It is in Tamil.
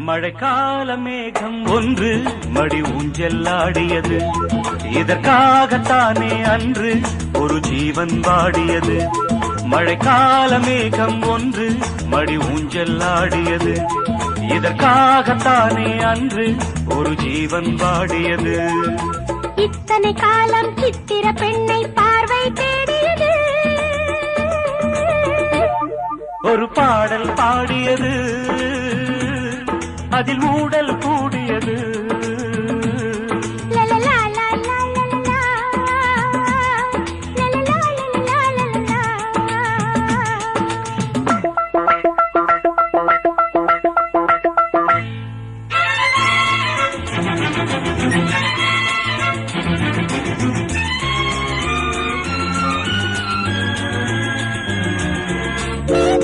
மழைக்கால மேகம் ஒன்று மடி ஊஞ்செல்லாடியது, இதற்காகத்தானே அன்று ஒரு ஜீவன் வாடியது. மழைக்கால மேகம் ஒன்று மடி ஊஞ்செல்லாடியது, இதற்காகத்தானே அன்று ஒரு ஜீவன் வாடியது. இத்தனை காலம் சித்திர பெண்ணை பார்வை தேடியது, ஒரு பாடல் பாடியது, அதில் ஊடல் கூடி